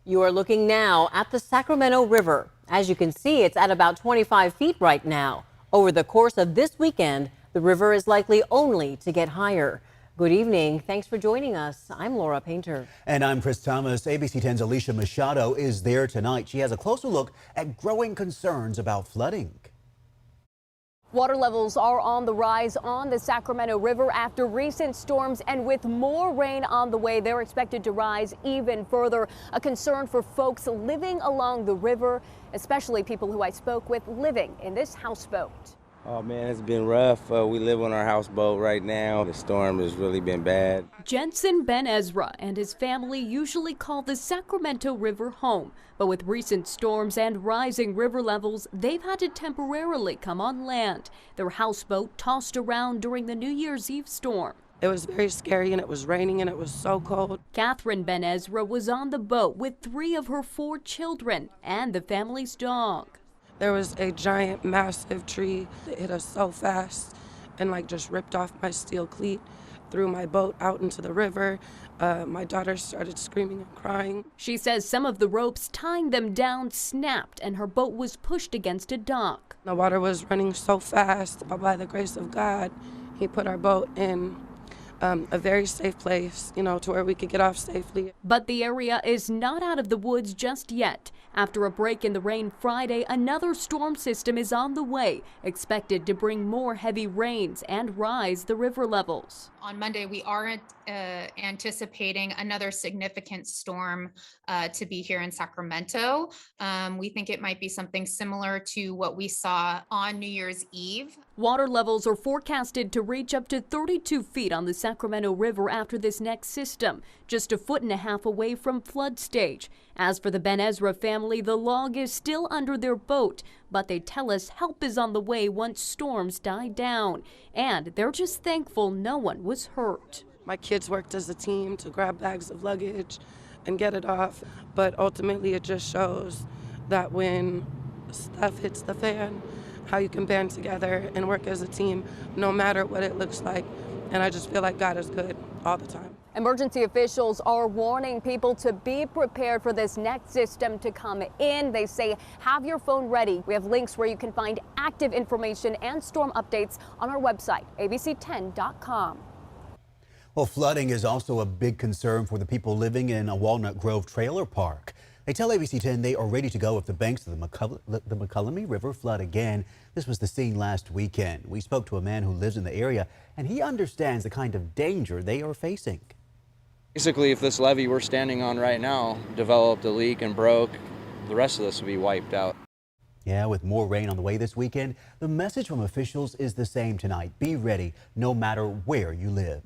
You are looking now at the Sacramento River. As you can see, it's at about 25 feet right now. Over the course of this weekend, the river is likely only to get higher. Good evening. Thanks for joining us. I'm Laura Painter. And I'm Chris Thomas. ABC 10's Alicia Machado is there tonight. She has a closer look at growing concerns about flooding. Water levels are on the rise on the Sacramento River after recent storms, and with more rain on the way, they're expected to rise even further. A concern for folks living along the river, especially people who I spoke with living in this houseboat. Oh man, it's been rough. We live on our houseboat right now. The storm has really been bad. Jensen Ben Ezra and his family usually call the Sacramento River home, but with recent storms and rising river levels, they've had to temporarily come on land. Their houseboat tossed around during the New Year's Eve storm. It was very scary, and it was raining, and it was so cold. Catherine Ben Ezra was on the boat with 3 of her 4 children and the family's dog. There was a giant, massive tree that hit us so fast and just ripped off my steel cleat, threw my boat out into the river. My daughter started screaming and crying. She says some of the ropes tying them down snapped and her boat was pushed against a dock. The water was running so fast, but by the grace of God, he put our boat in a very safe place, to where we could get off safely. But the area is not out of the woods just yet. After a break in the rain Friday, another storm system is on the way, expected to bring more heavy rains and rise the river levels. On Monday, we are anticipating another significant storm to be here in Sacramento. We think it might be something similar to what we saw on New Year's Eve. Water levels are forecasted to reach up to 32 feet on the Sacramento River after this next system, just 1.5 feet away from flood stage. As for the Ben Ezra family, the log is still under their boat, but they tell us help is on the way once storms die down. And they're just thankful no one was hurt. My kids worked as a team to grab bags of luggage and get it off, but ultimately it just shows that when stuff hits the fan, how you can band together and work as a team, no matter what it looks like. And I just feel like God is good all the time. Emergency officials are warning people to be prepared for this next system to come in. They say have your phone ready. We have links where you can find active information and storm updates on our website, abc10.com. Well, flooding is also a big concern for the people living in a Walnut Grove trailer park. They tell ABC 10 they are ready to go if the banks of the McCullum River flood again. This was the scene last weekend. We spoke to a man who lives in the area, and he understands the kind of danger they are facing. Basically, if this levee we're standing on right now developed a leak and broke, the rest of this would be wiped out. Yeah, with more rain on the way this weekend, the message from officials is the same tonight. Be ready no matter where you live.